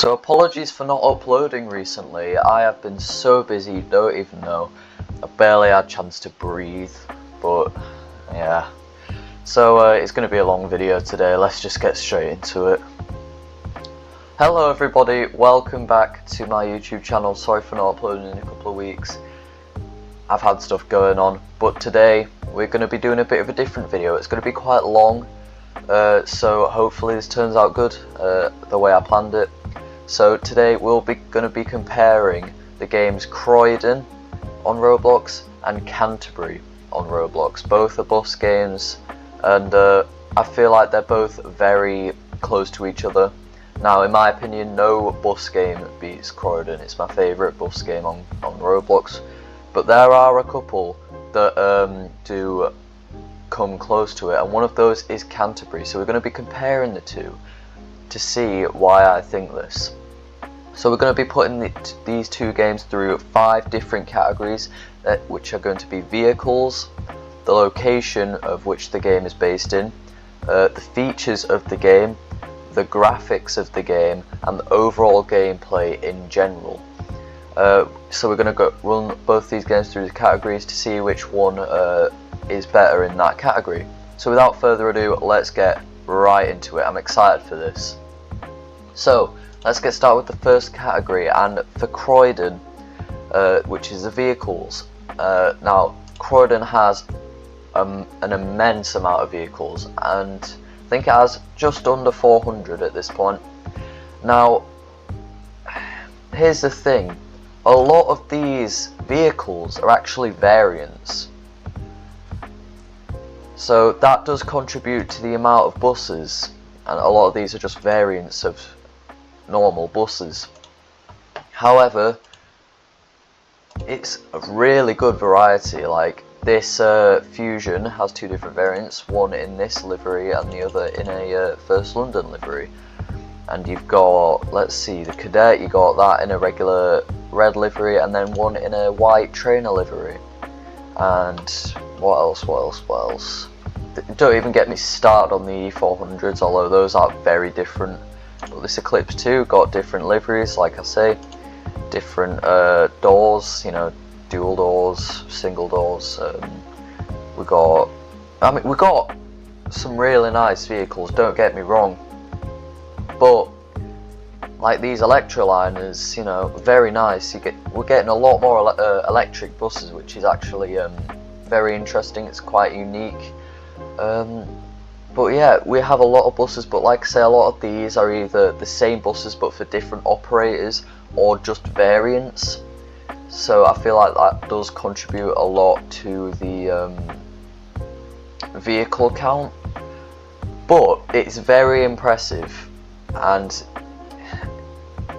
So apologies for not uploading recently. I have been so busy, you don't even know. I barely had a chance to breathe, but yeah. So it's going to be a long video today, let's just get straight into it. Hello everybody, welcome back to my YouTube channel. Sorry for not uploading in a couple of weeks. I've had stuff going on, but today we're going to be doing a bit of a different video. It's going to be quite long, so hopefully this turns out good, the way I planned it. So today we'll be going to be comparing the games Croydon on Roblox and Canterbury on Roblox. Both are bus games, and I feel like they're both very close to each other. Now, in my opinion, no bus game beats Croydon. It's my favourite bus game on Roblox, but there are a couple that do come close to it, and one of those is Canterbury. So we're going to be comparing the two to see why I think this. So we're going to be putting these two games through 5 different categories, which are going to be vehicles, the location of which the game is based in, the features of the game, the graphics of the game, and the overall gameplay in general. So we're going to run both these games through the categories to see which one is better in that category. So without further ado, let's get right into it. I'm excited for this. So let's get started with the first category, and for Croydon, which is the vehicles. Now, Croydon has an immense amount of vehicles, and I think it has just under 400 at this point. Now, here's the thing, a lot of these vehicles are actually variants. So that does contribute to the amount of buses, and a lot of these are just variants of normal buses. However, it's a really good variety. Like this Fusion has 2 different variants, one in this livery and the other in a First London livery. And you've got, let's see, the Cadet, you got that in a regular red livery, and then one in a white trainer livery. And what else? Don't even get me started on the E400s, although those are very different. But this Eclipse 2 got different liveries, like I say, different doors, you know, dual doors, single doors. We got some really nice vehicles, don't get me wrong, but like these Electroliners, you know, very nice. We're getting a lot more electric buses, which is actually very interesting. It's quite unique. But yeah, we have a lot of buses, but like I say, a lot of these are either the same buses but for different operators, or just variants. So I feel like that does contribute a lot to the vehicle count. But it's very impressive, and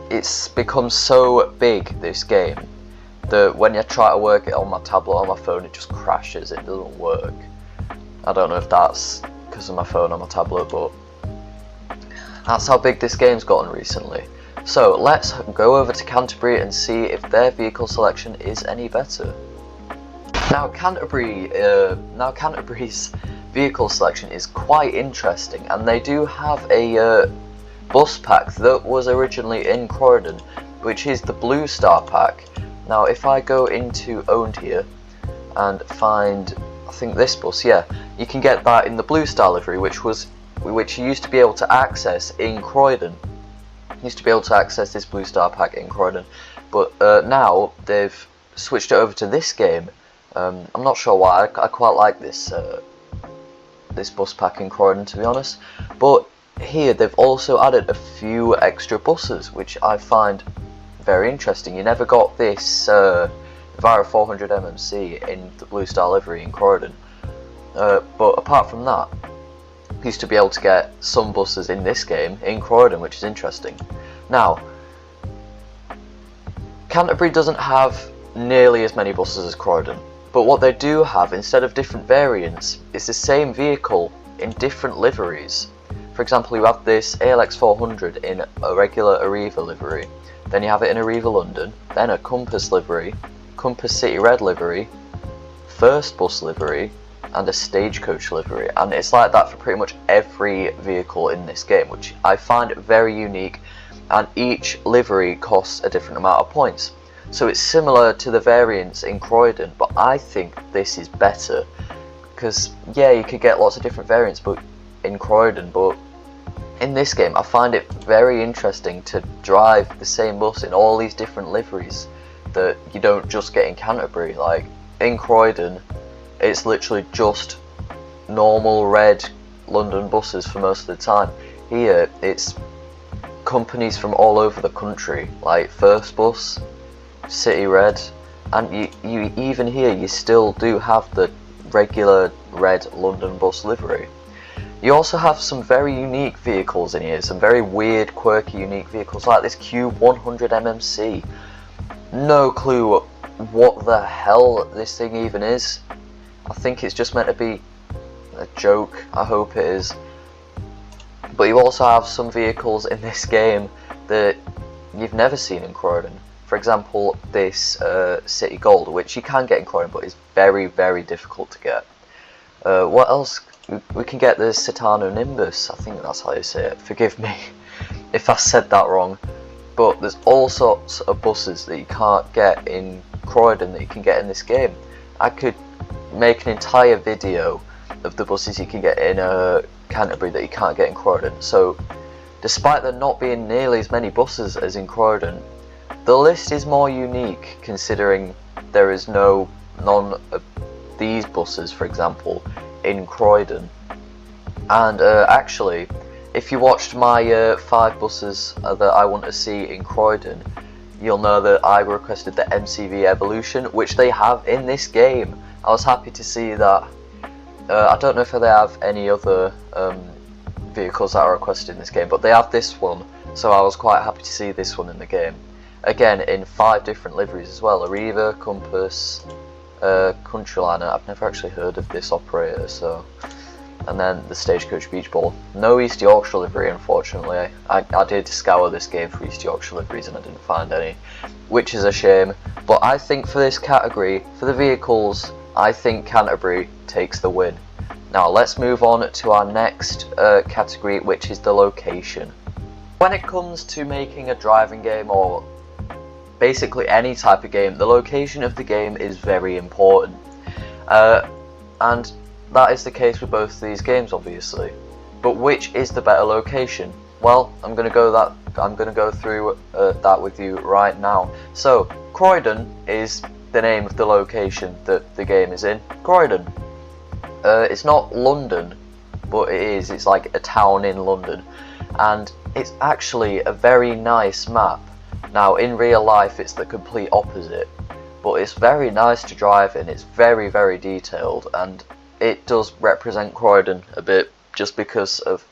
it's become so big, this game, that when you try to work it on my tablet or my phone, it just crashes, it doesn't work. I don't know if that's because of my phone or my tablet, but that's how big this game's gotten recently. So let's go over to Canterbury and see if their vehicle selection is any better. Now Canterbury's vehicle selection is quite interesting, and they do have a bus pack that was originally in Croydon, which is the Blue Star pack. Now if I go into owned here and find, I think this bus, yeah, you can get that in the Blue Star livery, which you used to be able to access in Croydon. You used to be able to access this Blue Star pack in Croydon, but now they've switched it over to this game. I'm not sure why. I quite like this this bus pack in Croydon, to be honest. But here they've also added a few extra buses, which I find very interesting. You never got this Vira 400 MMC in the Blue Star livery in Croydon. But apart from that, you used to be able to get some buses in this game in Croydon, which is interesting. Now, Canterbury doesn't have nearly as many buses as Croydon, but what they do have, instead of different variants, is the same vehicle in different liveries. For example, you have this ALX 400 in a regular Arriva livery, then you have it in Arriva London, then a Compass livery, Compass City Red livery, First Bus livery, and a Stagecoach livery, and it's like that for pretty much every vehicle in this game, which I find very unique. and each livery costs a different amount of points. So it's similar to the variants in Croydon, but I think this is better, because yeah, you could get lots of different variants but in Croydon, but in this game I find it very interesting to drive the same bus in all these different liveries that you don't just get in Canterbury. Like in Croydon, it's literally just normal red London buses for most of the time. Here it's companies from all over the country, like First Bus, City Red, and you even here you still do have the regular red London bus livery. You also have some very unique vehicles in here, some very weird, quirky, unique vehicles like this Q100 MMC. No clue what the hell this thing even is. I think it's just meant to be a joke, I hope it is. But you also have some vehicles in this game that you've never seen in Croydon. For example, this City Gold, which you can get in Croydon, but is very, very difficult to get. What else? We can get the Citano Nimbus, I think that's how you say it. Forgive me if I said that wrong. But there's all sorts of buses that you can't get in Croydon that you can get in this game. I could make an entire video of the buses you can get in Canterbury that you can't get in Croydon. So despite there not being nearly as many buses as in Croydon, the list is more unique, considering there is none of these buses, for example, in Croydon. And actually, if you watched my 5 buses that I want to see in Croydon, you'll know that I requested the MCV Evolution, which they have in this game. I was happy to see that. I don't know if they have any other vehicles that are requested in this game, but they have this one, so I was quite happy to see this one in the game. Again, in 5 different liveries as well: Arriva, Compass, Countryliner. I've never actually heard of this operator, so. And then the Stagecoach Beach Ball. No East Yorkshire livery, unfortunately. I did scour this game for East Yorkshire liveries and I didn't find any, which is a shame. But I think for this category, for the vehicles, I think Canterbury takes the win. Now let's move on to our next category, which is the location. When it comes to making a driving game, or basically any type of game, the location of the game is very important. And that is the case with both of these games, obviously. But which is the better location? Well, I'm going to go through that with you right now. So, Croydon is the name of the location that the game is in. Croydon. It's not London, but it is. It's like a town in London, and it's actually a very nice map. Now, in real life, it's the complete opposite, but it's very nice to drive in. It's very, very detailed, and it does represent Croydon a bit, just because of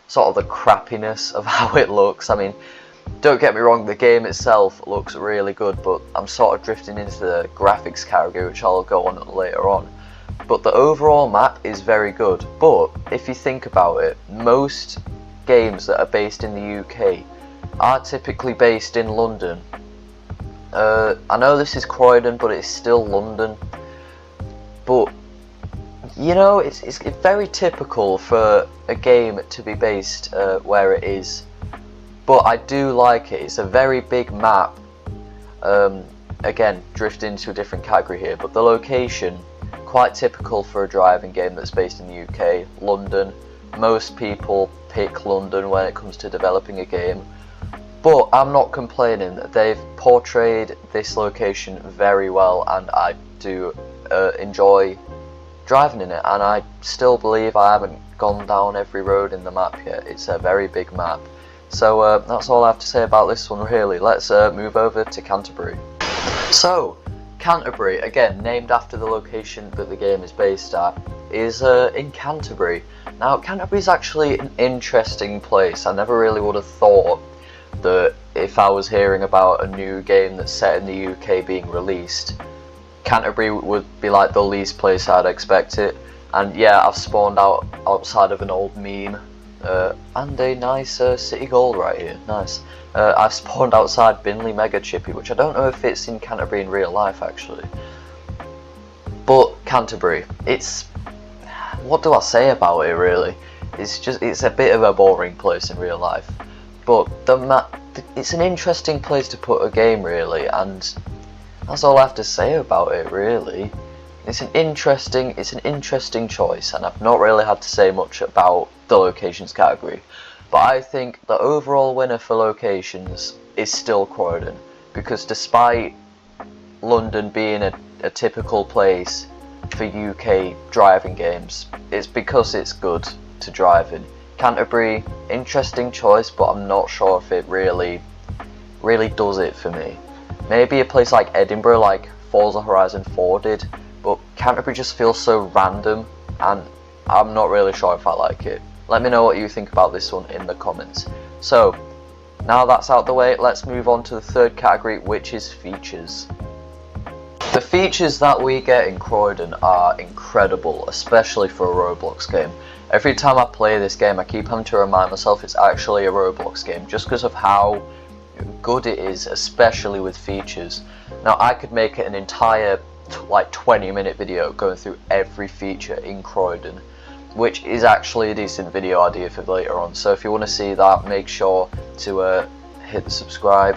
sort of the crappiness of how it looks. I mean, don't get me wrong, the game itself looks really good, but I'm sort of drifting into the graphics category, which I'll go on later on. But the overall map is very good. But if you think about it, most games that are based in the UK are typically based in London. I know this is Croydon, but it's still London. But you know, it's very typical for a game to be based where it is, but I do like it. It's a very big map. Again, drift into a different category here, but the location, quite typical for a driving game that's based in the UK, London. Most people pick London when it comes to developing a game, but I'm not complaining. They've portrayed this location very well, and I do enjoy driving in it, and I still believe I haven't gone down every road in the map yet. It's a very big map. So that's all I have to say about this one, really. Let's move over to Canterbury. So Canterbury, again named after the location that the game is based at, is in Canterbury. Now Canterbury is actually an interesting place. I never really would have thought that if I was hearing about a new game that's set in the UK being released, Canterbury would be like the least place I'd expect it. And yeah, I've spawned outside of an old meme, and a nice City Gold right here, nice. I've spawned outside Binley Mega Chippy, which I don't know if it's in Canterbury in real life actually. But Canterbury, it's, what do I say about it really? It's a bit of a boring place in real life. but it's an interesting place to put a game, really, and that's all I have to say about it, really. It's an interesting choice, and I've not really had to say much about the locations category. But I think the overall winner for locations is still Croydon, because despite London being a typical place for UK driving games, it's because it's good to drive in. Canterbury, interesting choice, but I'm not sure if it really does it for me. Maybe a place like Edinburgh, like Forza Horizon 4 did, but Canterbury just feels so random, and I'm not really sure if I like it. Let me know what you think about this one in the comments. So, now that's out the way, let's move on to the third category, which is features. The features that we get in Croydon are incredible, especially for a Roblox game. Every time I play this game, I keep having to remind myself it's actually a Roblox game, just because of how good it is, especially with features. Now, I could make it an entire like 20-minute video going through every feature in Croydon, which is actually a decent video idea for later on. So if you want to see that, make sure to hit the subscribe,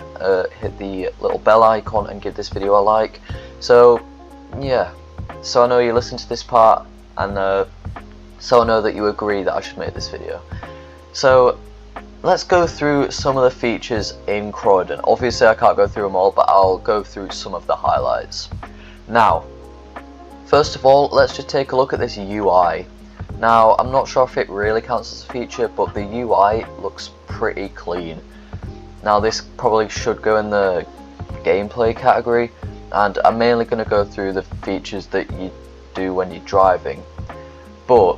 hit the little bell icon, and give this video a like. So yeah, so I know you listen to this part, and so I know that you agree that I should make this video. So let's go through some of the features in Croydon. Obviously I can't go through them all, but I'll go through some of the highlights. Now, first of all, let's just take a look at this UI. Now, I'm not sure if it really counts as a feature, but the UI looks pretty clean. Now, this probably should go in the gameplay category, and I'm mainly going to go through the features that you do when you're driving. But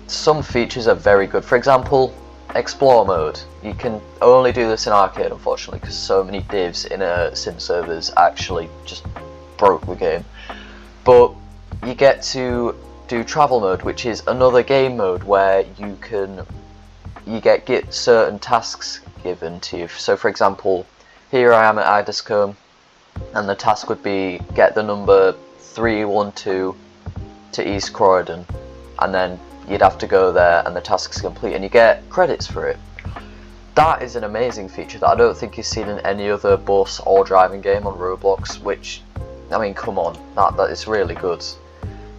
some features are very good. For example, Explore mode. You can only do this in arcade, unfortunately, because so many divs in sim servers actually just broke the game. But you get to do travel mode, which is another game mode where you get certain tasks given to you. So for example, here I am at Idascombe, and the task would be get the number 312 to East Croydon, and then you'd have to go there and the task's complete, and you get credits for it. That is an amazing feature that I don't think is seen in any other bus or driving game on Roblox, which, I mean, come on, that is really good.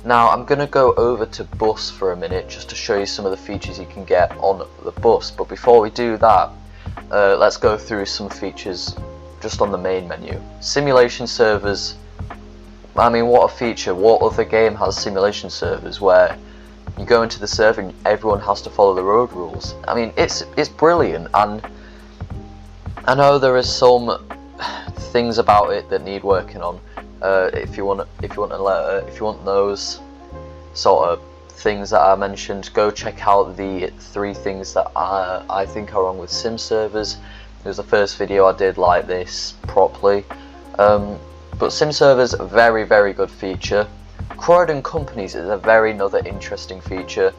Now I'm going to go over to bus for a minute just to show you some of the features you can get on the bus, but before we do that, let's go through some features just on the main menu. Simulation servers, I mean, what a feature. What other game has simulation servers where you go into the server and everyone has to follow the road rules? I mean, it's brilliant, and I know there are some things about it that need working on. If you want those sort of things that I mentioned, go check out the 3 things that I think are wrong with sim servers. It was the first video I did like this properly. But sim servers, a very, very good feature. Croydon companies is a very another interesting feature,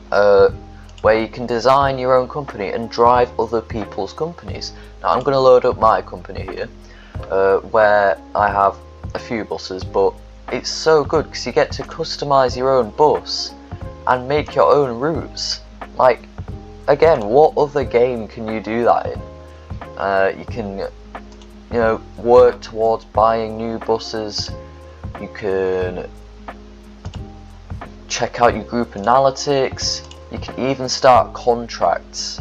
where you can design your own company and drive other people's companies. Now I'm going to load up my company here, where I have a few buses, but it's so good because you get to customize your own bus and make your own routes. Like, again, what other game can you do that in? You can, work towards buying new buses. You can check out your group analytics. You can even start contracts,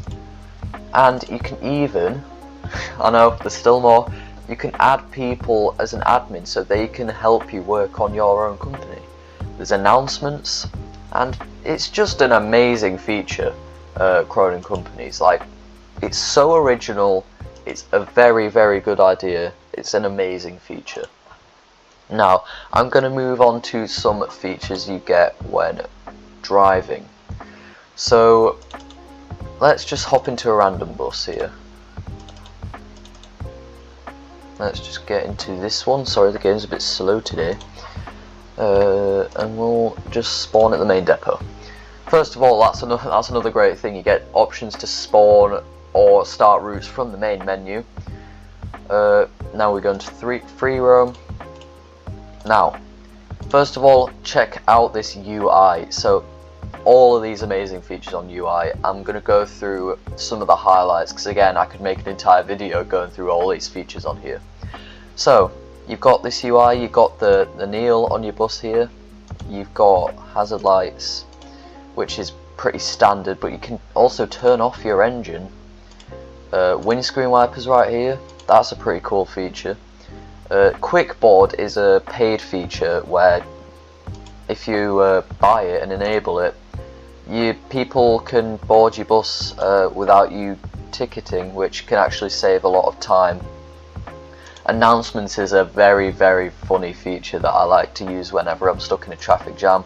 and you can even, I know there's still more, you can add people as an admin so they can help you work on your own company. There's announcements, and it's just an amazing feature, Croydon companies. Like, it's so original, it's a very, very good idea, it's an amazing feature. Now, I'm going to move on to some features you get when driving. So, let's just hop into a random bus here. Let's just get into this one. Sorry, the game's a bit slow today. And we'll just spawn at the main depot. First of all, that's another great thing. You get options to spawn or start routes from the main menu. Now we're going to free roam. Now, first of all, check out this UI. So, all of these amazing features on UI. I'm going to go through some of the highlights, because again, I could make an entire video going through all these features on here. So, you've got this UI, you've got the Neil on your bus here, you've got hazard lights, which is pretty standard, but you can also turn off your engine. Windscreen wipers right here, that's a pretty cool feature. Quick board is a paid feature where if you buy it and enable it, people can board your bus without you ticketing, which can actually save a lot of time. Announcements is a very, very funny feature that I like to use whenever I'm stuck in a traffic jam.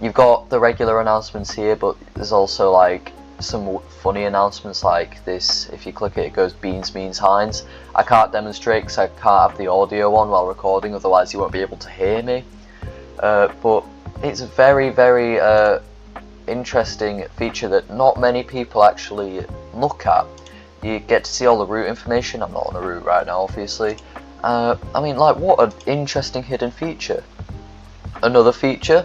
You've got the regular announcements here, but there's also like some funny announcements like this. If you click it, it goes beans means Heinz. I can't demonstrate because I can't have the audio on while recording, otherwise you won't be able to hear me. But it's a very, very interesting feature that not many people actually look at. You get to see all the route information. I'm not on a route right now, obviously. I mean, like, what an interesting hidden feature. Another feature,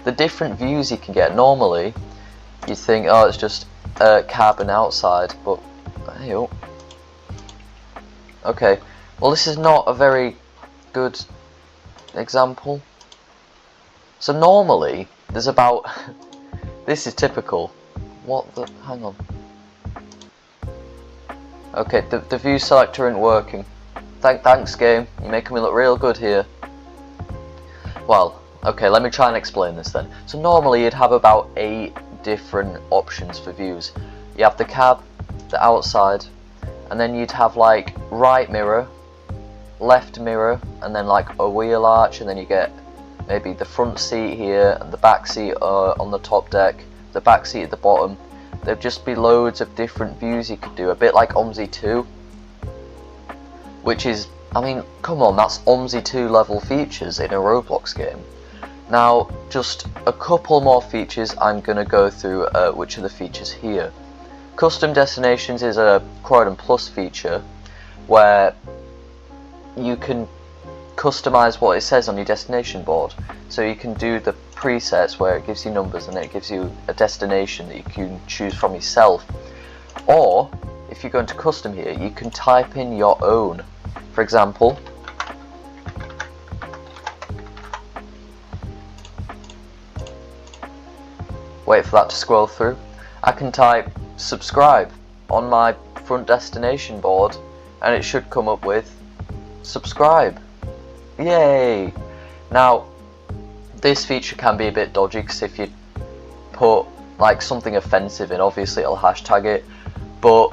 the different views you can get. Normally, you think, oh, it's just cabin outside, but hey, okay. Well, this is not a very good example. So normally, there's about this is typical. What the? Hang on. Okay, the view selector isn't working. Thanks game, you're making me look real good here. Well, okay, let me try and explain this then. So normally you'd have about 8 different options for views. You have the cab, the outside, and then you'd have like right mirror, left mirror, and then like a wheel arch, and then you get maybe the front seat here and the back seat on the top deck, the back seat at the bottom. There'd just be loads of different views you could do, a bit like OMSI 2, which is, I mean, come on, that's OMSI 2 level features in a Roblox game. Now, just a couple more features I'm going to go through, which are the features here. Custom destinations is a Croydon Plus feature where you can customize what it says on your destination board. So you can do the presets where it gives you numbers and then it gives you a destination that you can choose from yourself. Or, if you go into custom here, you can type in your own. For example, wait for that to scroll through. I can type subscribe on my front destination board and it should come up with subscribe. Yay! Now, this feature can be a bit dodgy because if you put like something offensive in, obviously it'll hashtag it, but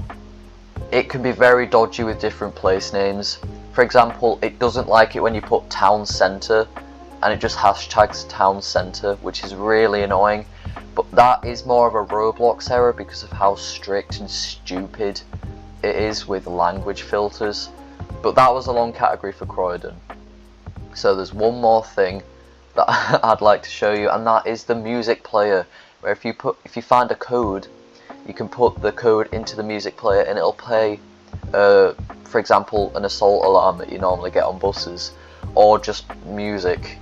it can be very dodgy with different place names. For example, it doesn't like it when you put town centre and it just hashtags town centre, which is really annoying. But that is more of a Roblox error because of how strict and stupid it is with language filters. But that was a long category for Croydon. So there's one more thing that I'd like to show you, and that is the music player, where if you find a code, you can put the code into the music player and it'll play, for example, an assault alarm that you normally get on buses, or just music.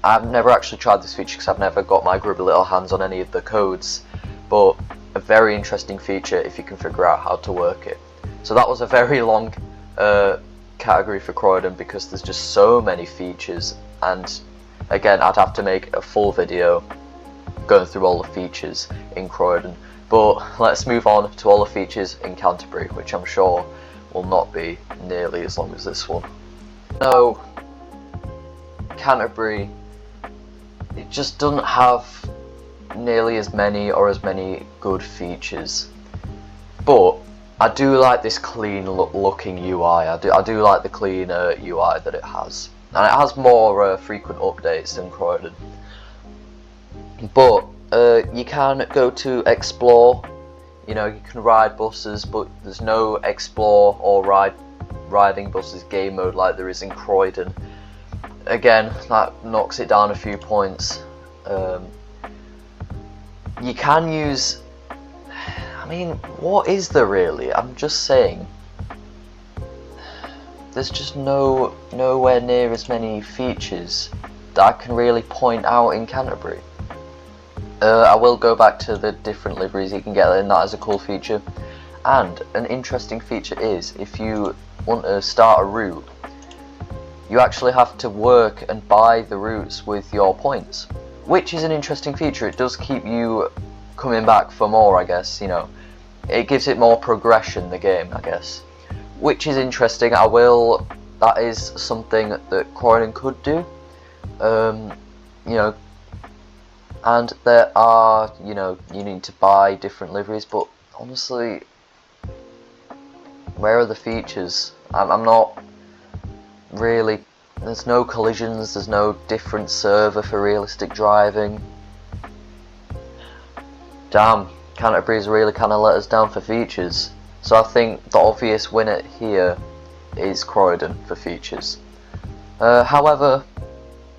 I've never actually tried this feature because I've never got my grubby little hands on any of the codes, but a very interesting feature if you can figure out how to work it. So that was a very long category for Croydon because there's just so many features, and again I'd have to make a full video going through all the features in Croydon. But let's move on to all the features in Canterbury, which I'm sure will not be nearly as long as this one. No, Canterbury, it just doesn't have nearly as many good features, but I do like this clean looking UI. I do like the clean UI that it has, and it has more frequent updates than Croydon. But you can go to explore. You know, you can ride buses, but there's no explore or riding buses game mode like there is in Croydon. Again, that knocks it down a few points. You can use, I mean, what is there really? I'm just saying, there's just nowhere near as many features that I can really point out in Canterbury. I will go back to the different liveries you can get, and that is a cool feature. And an interesting feature is, if you want to start a route, you actually have to work and buy the routes with your points, which is an interesting feature. It does keep you coming back for more, I guess, you know. It gives it more progression, the game, I guess, which is interesting. That is something that Croydon could do, you know. And there are, you know, you need to buy different liveries, but honestly, where are the features? I'm not really. There's no collisions, there's no different server for realistic driving. Damn, Canterbury's really kind of let us down for features. So I think the obvious winner here is Croydon for features. However,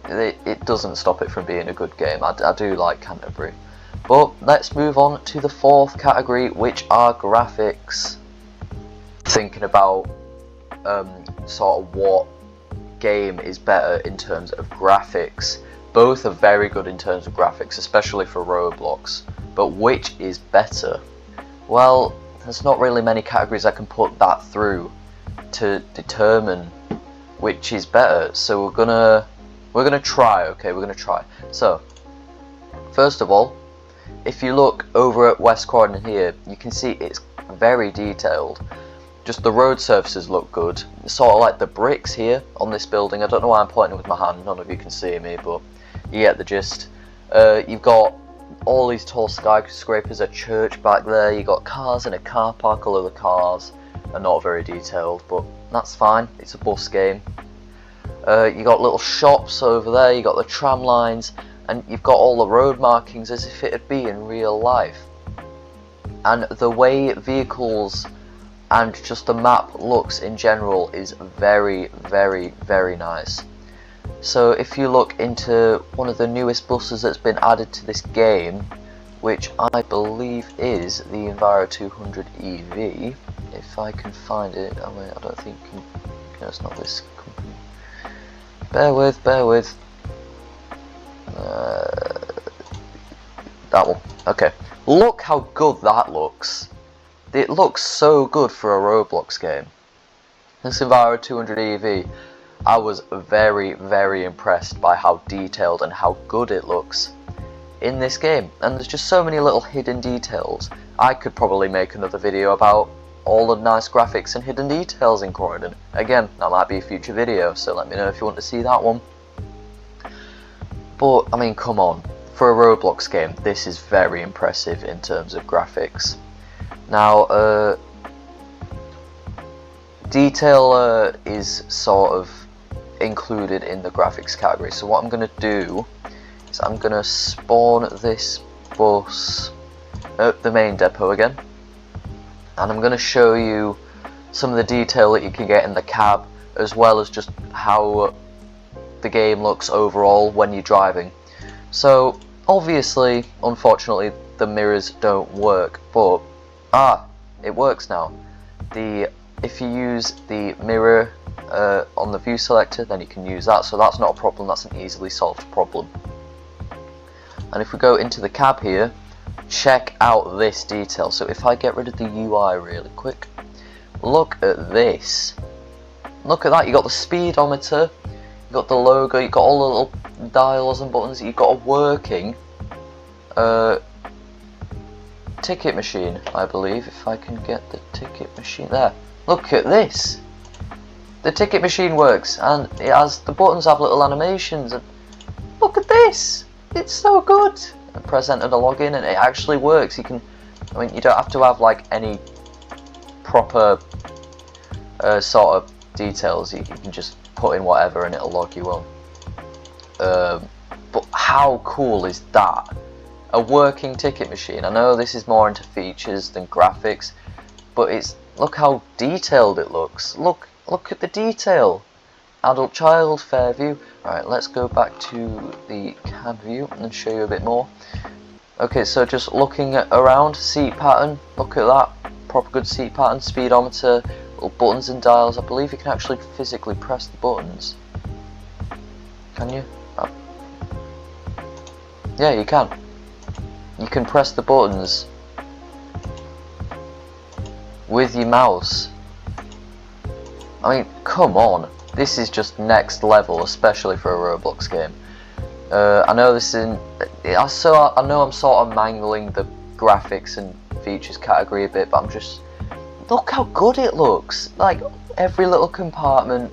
it doesn't stop it from being a good game. I do like Canterbury. But let's move on to the fourth category, which are graphics. Thinking about sort of what game is better in terms of graphics. Both are very good in terms of graphics, especially for Roblox. But which is better? Well, there's not really many categories I can put that through to determine which is better. So we're gonna try. Okay, we're gonna try. So first of all, if you look over at West Croydon here, you can see it's very detailed. Just the road surfaces look good. Sort of like the bricks here on this building. I don't know why I'm pointing with my hand, none of you can see me, but you get the gist. You've got all these tall skyscrapers, a church back there, you got cars in a car park. All of the cars are not very detailed, but that's fine, it's a bus game. You got little shops over there, you got the tram lines, and you've got all the road markings as if it'd be in real life. And the way vehicles and just the map looks in general is very, very, very nice. So if you look into one of the newest buses that's been added to this game, which I believe is the Enviro 200 EV, if I can find it. I mean, I don't think no, it's not this company. Bear with. That one. Okay. Look how good that looks. It looks so good for a Roblox game. This Enviro 200 EV, I was very, very impressed by how detailed and how good it looks in this game. And there's just so many little hidden details. I could probably make another video about all the nice graphics and hidden details in Croydon. Again, that might be a future video, so let me know if you want to see that one. But, I mean, come on. For a Roblox game, this is very impressive in terms of graphics. Now, detail is sort of included in the graphics category. So what I'm going to do is I'm going to spawn this bus at the main depot again. And I'm going to show you some of the detail that you can get in the cab, as well as just how the game looks overall when you're driving. So obviously, unfortunately, the mirrors don't work, but it works now. If you use the mirror on the view selector, then you can use that, so that's not a problem. That's an easily solved problem. And if we go into the cab here, check out this detail. So if I get rid of the UI really quick, look at this. Look at that. You got the speedometer, you got the logo, you got all the little dials and buttons. You've got a working ticket machine, I believe. If I can get the ticket machine there. Look at this. The ticket machine works, and it has the buttons have little animations. And look at this. It's so good. I press enter to log in, and it actually works. You can, I mean, you don't have to have like any proper sort of details. You can just put in whatever, and it'll log you on. But how cool is that? A working ticket machine. I know this is more into features than graphics, but it's, look how detailed it looks. Look at the detail. Adult, child, fair view. Right, let's go back to the cab view and show you a bit more. Okay, so just looking around, seat pattern, look at that. Proper good seat pattern, speedometer, little buttons and dials. I believe you can actually physically press the buttons. Can you? Oh. Yeah, you can. You can press the buttons with your mouse. I mean, come on. This is just next level, especially for a Roblox game. I know this isn't. I know I'm sort of mangling the graphics and features category a bit, but I'm just. Look how good it looks. Like every little compartment,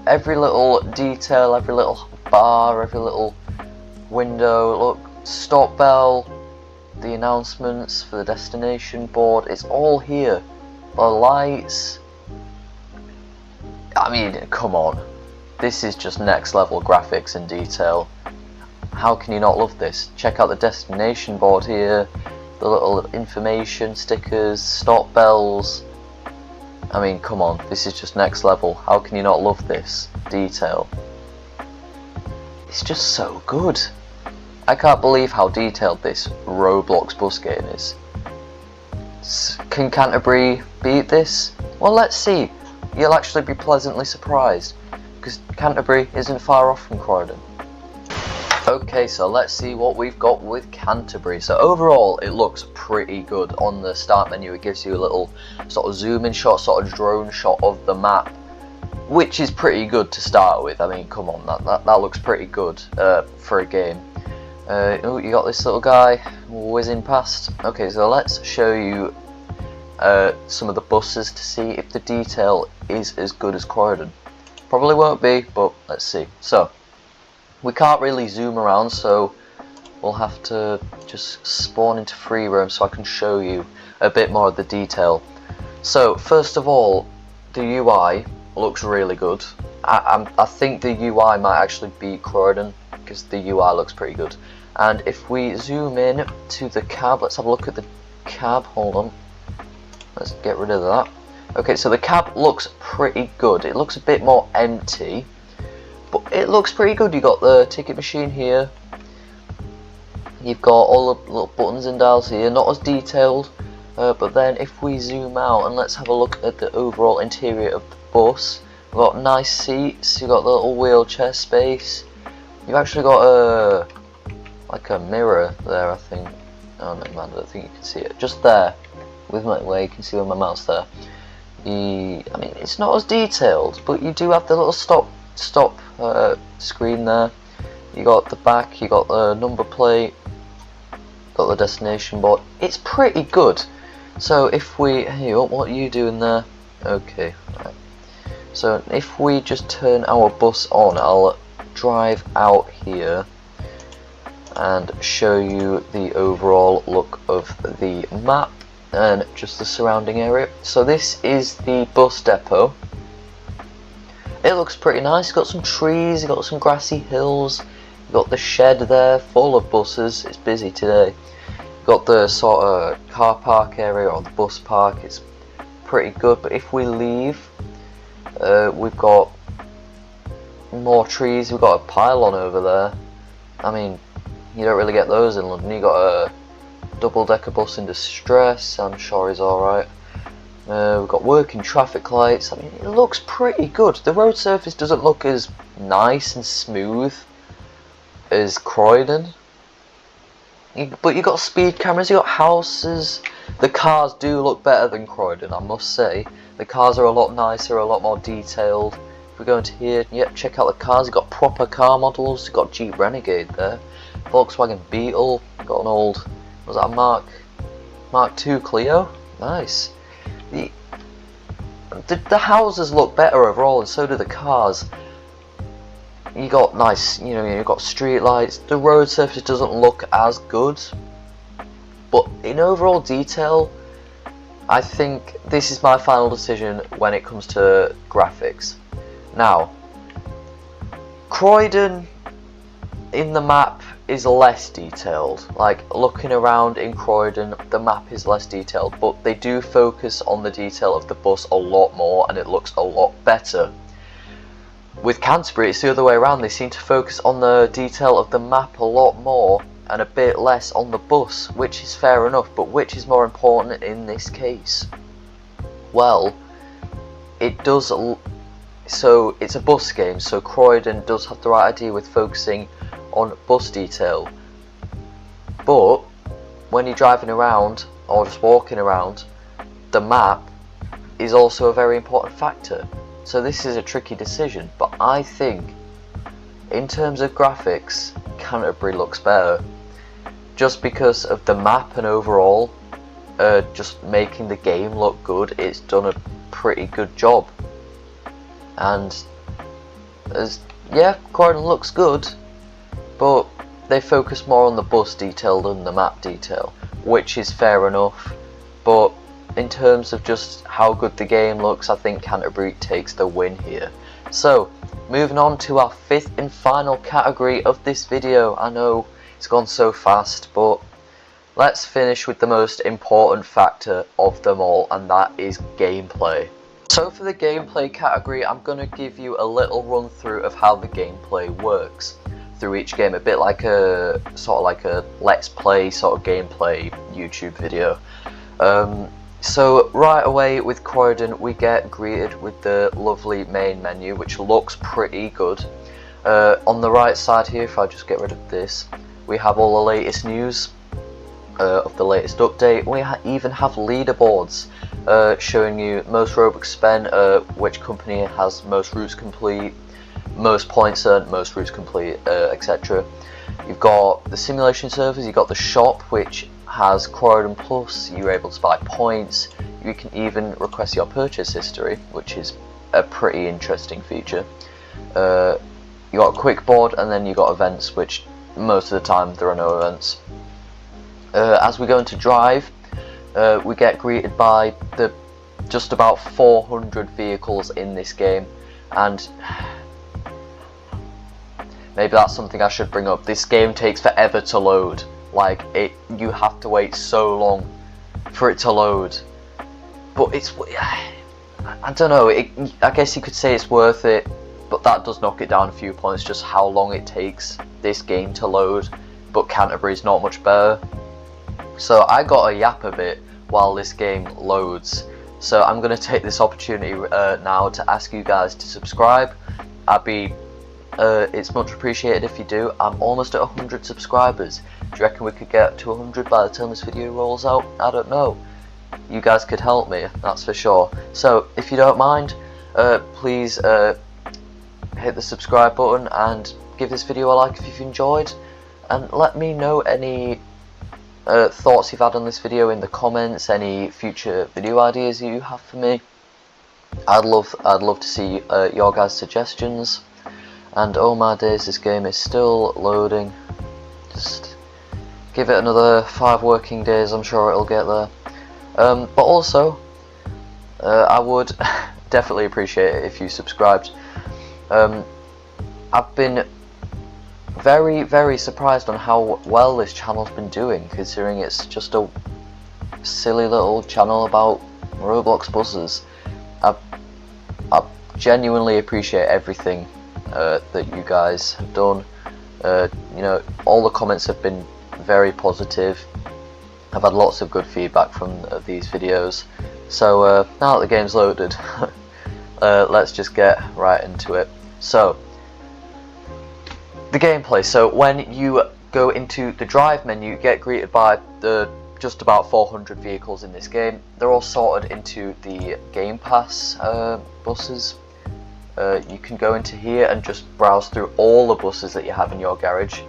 every little detail, every little bar, every little window. Look, stop bell, the announcements for the destination board. It's all here. The lights. I mean, come on. This is just next level graphics and detail. How can you not love this? Check out the destination board here, the little information stickers, stop bells. I mean, come on, this is just next level. How can you not love this detail? It's just so good. I can't believe how detailed this Roblox bus game is. Can Canterbury beat this? Well, let's see. You'll actually be pleasantly surprised, because Canterbury isn't far off from Croydon. Okay, so let's see what we've got with Canterbury. So overall, it looks pretty good. On the start menu, it gives you a little sort of zoom in shot, sort of drone shot of the map, which is pretty good to start with. I mean, come on, that looks pretty good for a game. Oh, you got this little guy whizzing past. Okay, so let's show you some of the buses to see if the detail is as good as Croydon. Probably won't be, but let's see. So we can't really zoom around, so we'll have to just spawn into free roam so I can show you a bit more of the detail. So first of all, the UI looks really good. I think the UI might actually beat Croydon, because the UI looks pretty good. And if we zoom in to the cab, let's have a look at the cab. Hold on, let's get rid of that. Okay, so the cab looks pretty good. It looks a bit more empty, but it looks pretty good. You got the ticket machine here. You've got all the little buttons and dials here, not as detailed. But then if we zoom out and let's have a look at the overall interior of the bus, we've got nice seats. You've got the little wheelchair space. You've actually got like a mirror there, I think. Oh no, man, I don't think you can see it. Just there, with my way, you can see with my mouse there. I mean, it's not as detailed, but you do have the little stop screen there. You got the back, you got the number plate, got the destination board. It's pretty good. So if we, hey, what are you doing there? Okay, right. So if we just turn our bus on, I'll drive out here and show you the overall look of the map and just the surrounding area. So this is the bus depot. It looks pretty nice. It's got some trees, it's got some grassy hills, you've got the shed there full of buses. It's busy today. You've got the sort of car park area or the bus park. It's pretty good, but if we leave, we've got more trees. We've got a pylon over there. I mean, you don't really get those in London. You got a double-decker bus in distress. I'm sure he's alright. We've got working traffic lights. I mean, it looks pretty good. The road surface doesn't look as nice and smooth as Croydon, but you got speed cameras, you got houses. The cars do look better than Croydon, I must say. The cars are a lot nicer, a lot more detailed. If we go into here, yep, check out the cars. You've got proper car models. You've got Jeep Renegade there, Volkswagen Beetle, got an old, was that a Mark II Clio? Nice. The houses look better overall, and so do the cars. You got nice, you know, you've got street lights. The road surface doesn't look as good, but in overall detail, I think this is my final decision when it comes to graphics. Now, Croydon in the map is less detailed. Like, looking around in Croydon, the map is less detailed, but they do focus on the detail of the bus a lot more, and it looks a lot better. With Canterbury, it's the other way around. They seem to focus on the detail of the map a lot more and a bit less on the bus, which is fair enough, but which is more important in this case? Well, it does. So it's a bus game, so Croydon does have the right idea with focusing on bus detail, but when you're driving around or just walking around, the map is also a very important factor. So this is a tricky decision, but I think in terms of graphics, Canterbury looks better. Just because of the map and overall, just making the game look good, it's done a pretty good job. And Croydon looks good, but they focus more on the bus detail than the map detail, which is fair enough. But in terms of just how good the game looks, I think Canterbury takes the win here. So, moving on to our fifth and final category of this video. I know it's gone so fast, but let's finish with the most important factor of them all, and that is gameplay. So for the gameplay category, I'm going to give you a little run through of how the gameplay works through each game, a bit like a sort of like a let's play sort of gameplay YouTube video. So right away with Croydon, we get greeted with the lovely main menu, which looks pretty good. On the right side here, if I just get rid of this, we have all the latest news of the latest update. We even have leaderboards showing you most Robux spent, which company has most routes complete, most points earned, most routes complete, etc. You've got the simulation servers, you've got the shop, which has Croydon Plus. You're able to buy points. You can even request your purchase history, which is a pretty interesting feature. You got a quick board, and then you got events, which most of the time there are no events. As we go into drive, we get greeted by the just about 400 vehicles in this game, and maybe that's something I should bring up. This game takes forever to load. Like, you have to wait so long for it to load. But it's, I don't know, I guess you could say it's worth it, but that does knock it down a few points, just how long it takes this game to load. But Canterbury's not much better. So I got a yap a bit while this game loads. So I'm going to take this opportunity now to ask you guys to subscribe. It's much appreciated if you do. I'm almost at 100 subscribers. Do you reckon we could get to 100 by the time this video rolls out? I don't know. You guys could help me, that's for sure. So if you don't mind, please hit the subscribe button and give this video a like if you've enjoyed, and let me know any thoughts you've had on this video in the comments, any future video ideas you have for me. I'd love to see your guys' suggestions. And oh my days, this game is still loading. Just give it another 5 working days, I'm sure it'll get there. But also, I would definitely appreciate it if you subscribed. I've been very, very surprised on how well this channel's been doing, considering it's just a silly little channel about Roblox buses. I genuinely appreciate everything that you guys have done. You know, all the comments have been very positive. I've had lots of good feedback from these videos. So now that the game's loaded, let's just get right into it. So the gameplay. So when you go into the drive menu, you get greeted by the just about 400 vehicles in this game. They're all sorted into the Game Pass buses. You can go into here and just browse through all the buses that you have in your garage.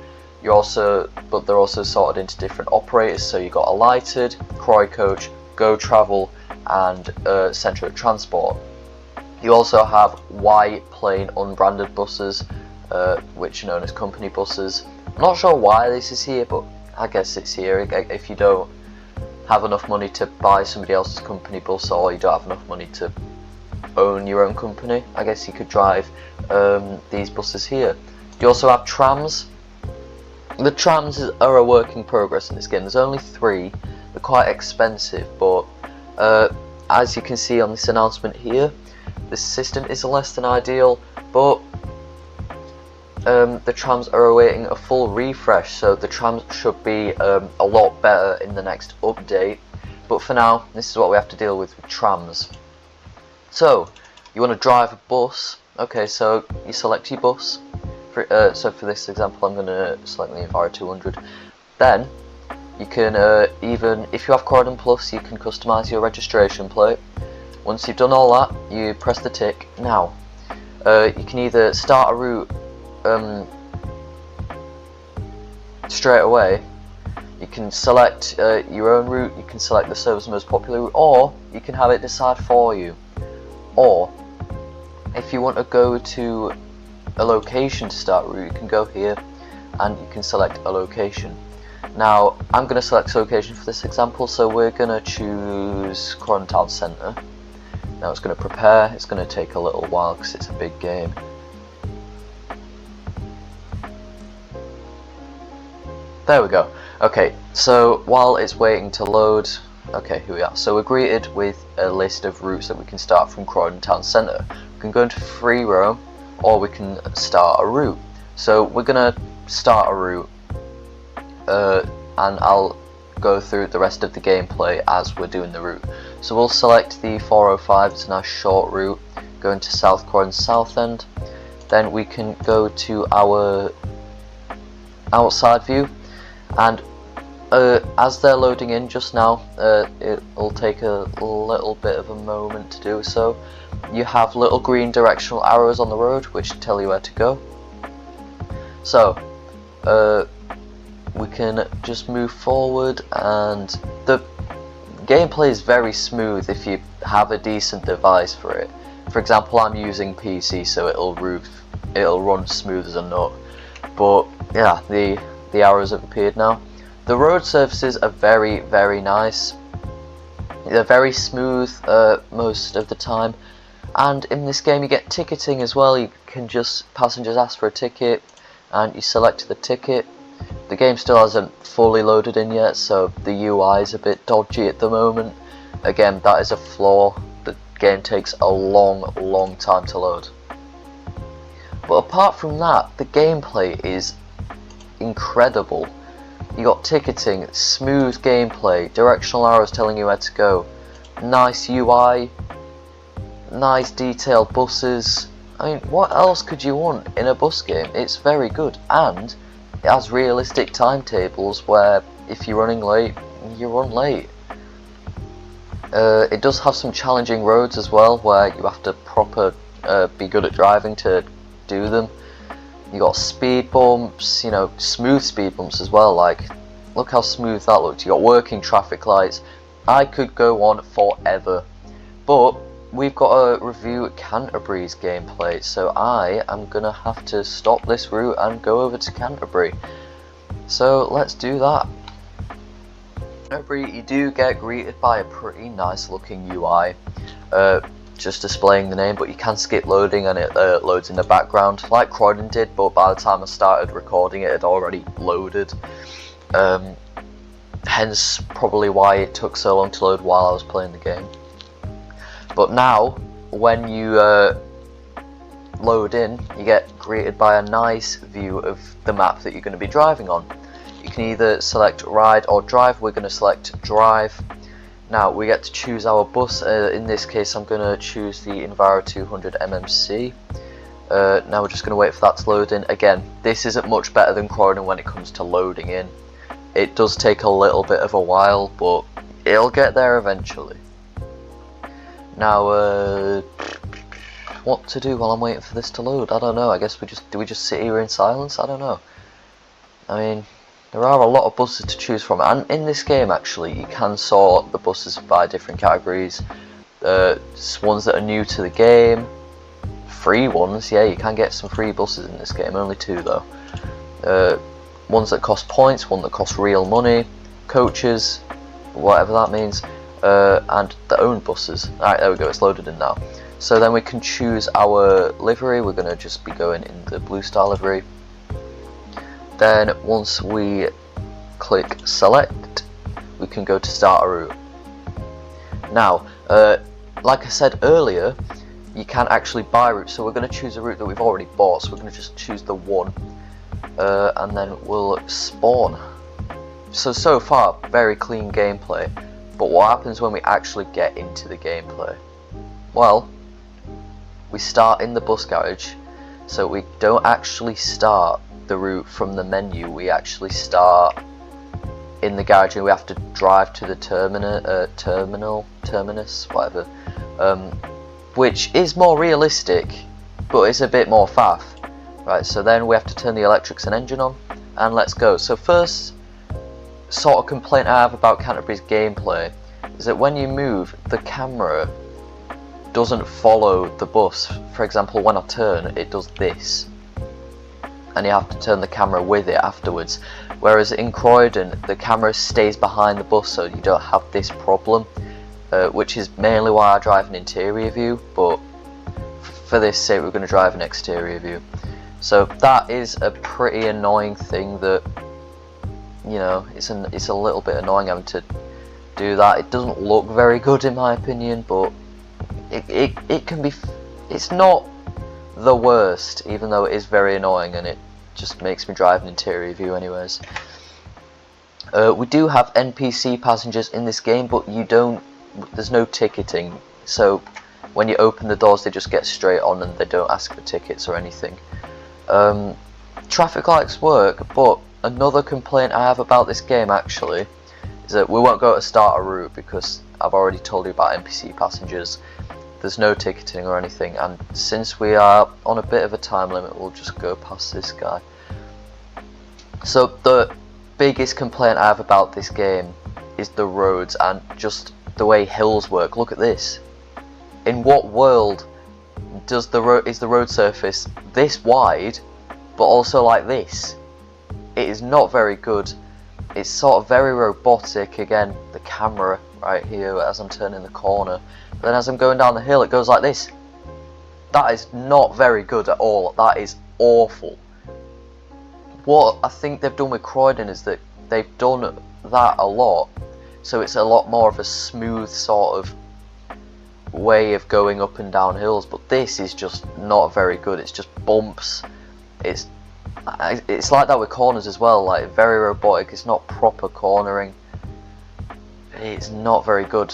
But they're also sorted into different operators. So you got Alighted, Croydon Coach, Go Travel, and Central Transport. You also have white, plain, unbranded buses, which are known as company buses. I'm not sure why this is here, but I guess it's here. If you don't have enough money to buy somebody else's company bus, or you don't have enough money to own your own company, I guess you could drive these buses here. You also have trams. The trams are a work in progress in this game. There's only 3. They're quite expensive, but as you can see on this announcement here, the system is less than ideal, but the trams are awaiting a full refresh, so the trams should be a lot better in the next update. But for now, this is what we have to deal with trams. So you want to drive a bus. Okay, so you select your bus. So for this example, I'm going to select the Enviro 200. Then You can even, if you have Croydon Plus, you can customise your registration plate. Once you've done all that, you press the tick. Now, you can either start a route straight away. You can select your own route, you can select the server's most popular route, or you can have it decide for you. Or, if you want to go to a location to start a route, you can go here and you can select a location. Now, I'm going to select a location for this example, so we're going to choose Croydon Town Centre. Now it's going to prepare, it's going to take a little while because it's a big game. There we go. Okay, so while it's waiting to load, okay, here we are. So we're greeted with a list of routes that we can start from Croydon Town Centre. We can go into free roam, or we can start a route. So we're going to start a route, and I'll go through the rest of the gameplay as we're doing the route. So we'll select the 405, it's a nice short route, going to South Croydon South End. Then we can go to our outside view, and as they're loading in just now, it'll take a little bit of a moment to do so. You have little green directional arrows on the road which tell you where to go. So we can just move forward, and the gameplay is very smooth if you have a decent device for it. For example, I'm using PC, so it'll run smooth as a nut. But yeah, the arrows have appeared now. The road surfaces are very, very nice. They're very smooth most of the time, and in this game you get ticketing as well. You can just, passengers ask for a ticket and you select the ticket. The game still hasn't fully loaded in yet, so the UI is a bit dodgy at the moment. Again, that is a flaw. The game takes a long time to load. But apart from that, the gameplay is incredible. You got ticketing, smooth gameplay, directional arrows telling you where to go, nice UI, nice detailed buses. I mean, what else could you want in a bus game? It's very good, and it has realistic timetables where if you're running late, you run late. It does have some challenging roads as well, where you have to be good at driving to do them. You got speed bumps, you know, smooth speed bumps as well. Like, look how smooth that looked. You got working traffic lights. I could go on forever, but we've got to review Canterbury's gameplay, so I am gonna have to stop this route and go over to Canterbury. So let's do that. Canterbury, you do get greeted by a pretty nice looking UI. Just displaying the name, but you can skip loading and it loads in the background like Croydon did, but by the time I started recording it had already loaded, hence probably why it took so long to load while I was playing the game. But now when you load in, you get greeted by a nice view of the map that you're going to be driving on. You can either select ride or drive. We're going to select drive. Now we get to choose our bus. In this case I'm going to choose the Enviro 200 MMC. Now we're just going to wait for that to load in. Again, this isn't much better than Croydon when it comes to loading in. It does take a little bit of a while, but it'll get there eventually. Now what to do while I'm waiting for this to load? I don't know. I guess we just sit here in silence? I don't know. I mean, there are a lot of buses to choose from, and in this game actually you can sort the buses by different categories. Ones that are new to the game, free ones, yeah, you can get some free buses in this game, only 2 though. Ones that cost points, one that costs real money, coaches, whatever that means, and the owned buses. Alright, there we go, it's loaded in now. So then we can choose our livery. We're going to just be going in the Blue Star livery. Then once we click select, we can go to start a route. Now, like I said earlier, you can actually buy routes, so we're going to choose a route that we've already bought, so we're going to just choose the one, and then we'll spawn. So far, very clean gameplay, but what happens when we actually get into the gameplay? Well, we start in the bus garage, so we don't actually start the route from the menu, we actually start in the garage and we have to drive to the terminus, whatever, which is more realistic, but it's a bit more faff. Right, so then we have to turn the electrics and engine on, and let's go. So first sort of complaint I have about Canterbury's gameplay is that when you move, the camera doesn't follow the bus. For example, when I turn, it does this, and you have to turn the camera with it afterwards. Whereas in Croydon, the camera stays behind the bus, so you don't have this problem, which is mainly why I drive an interior view, but for this sake we're going to drive an exterior view. So that is a pretty annoying thing that, you know, it's a little bit annoying having to do that. It doesn't look very good in my opinion, but it can be, it's not the worst, even though it is very annoying and it just makes me drive an interior view anyways. We do have NPC passengers in this game, but there's no ticketing, so when you open the doors they just get straight on and they don't ask for tickets or anything. Traffic lights work, but another complaint I have about this game actually is that we won't go to start a route because I've already told you about NPC passengers. There's no ticketing or anything, and since we are on a bit of a time limit, we'll just go past this guy. So the biggest complaint I have about this game is the roads and just the way hills work. Look at this. In what world is the road surface this wide, but also like this? It is not very good. It's sort of very robotic. Again, the camera right here as I'm turning the corner. Then as I'm going down the hill, it goes like this. That is not very good at all. That is awful. What I think they've done with Croydon is that they've done that a lot, so it's a lot more of a smooth sort of way of going up and down hills. But this is just not very good. It's just bumps. It's like that with corners as well. Like very robotic. It's not proper cornering. It's not very good.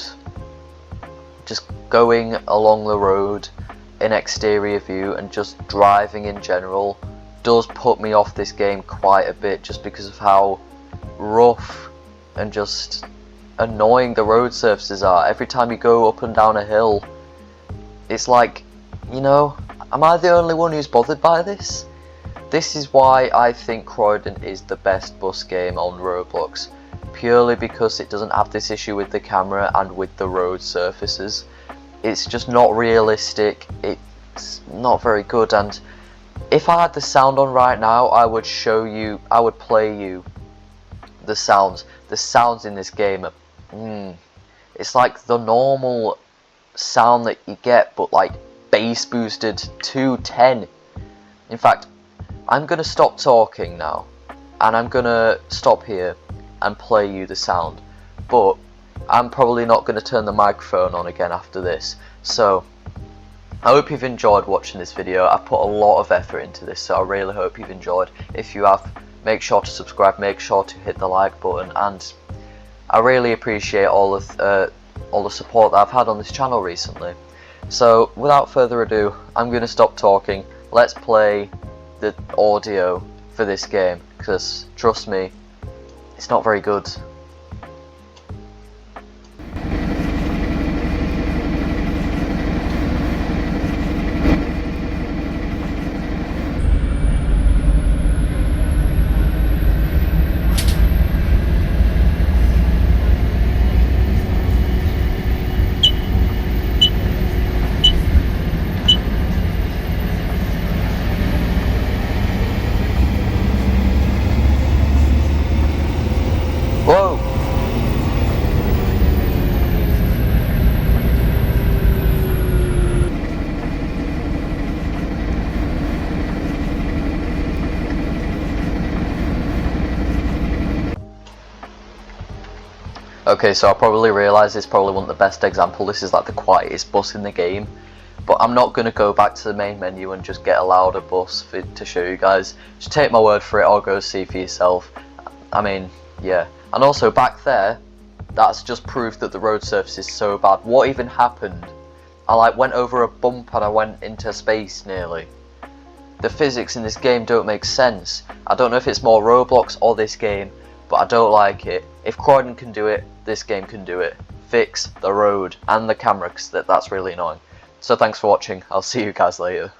Just going along the road in exterior view and just driving in general does put me off this game quite a bit, just because of how rough and just annoying the road surfaces are. Every time you go up and down a hill, it's like, you know, am I the only one who's bothered by this? This is why I think Croydon is the best bus game on Roblox. Purely because it doesn't have this issue with the camera and with the road surfaces. It's just not realistic, it's not very good, and if I had the sound on right now, I would play you the sounds. The sounds in this game are, it's like the normal sound that you get, but like bass boosted to 10. In fact, I'm gonna stop talking now, and I'm gonna stop here and play you the sound, but I'm probably not going to turn the microphone on again after this. So I hope you've enjoyed watching this video. I've put a lot of effort into this, so I really hope you've enjoyed. If you have, make sure to subscribe, make sure to hit the like button, and I really appreciate all the support that I've had on this channel recently. So without further ado, I'm going to stop talking. Let's play the audio for this game, because trust me, it's not very good. Whoa! Okay, so I probably realise this probably wasn't the best example. This is like the quietest bus in the game. But I'm not going to go back to the main menu and just get a louder bus to show you guys. Just take my word for it, or go see for yourself. I mean, yeah. And also back there, that's just proof that the road surface is so bad. What even happened? I like went over a bump and I went into space nearly. The physics in this game don't make sense. I don't know if it's more Roblox or this game, but I don't like it. If Croydon can do it, this game can do it. Fix the road and the camera, because that's really annoying. So thanks for watching, I'll see you guys later.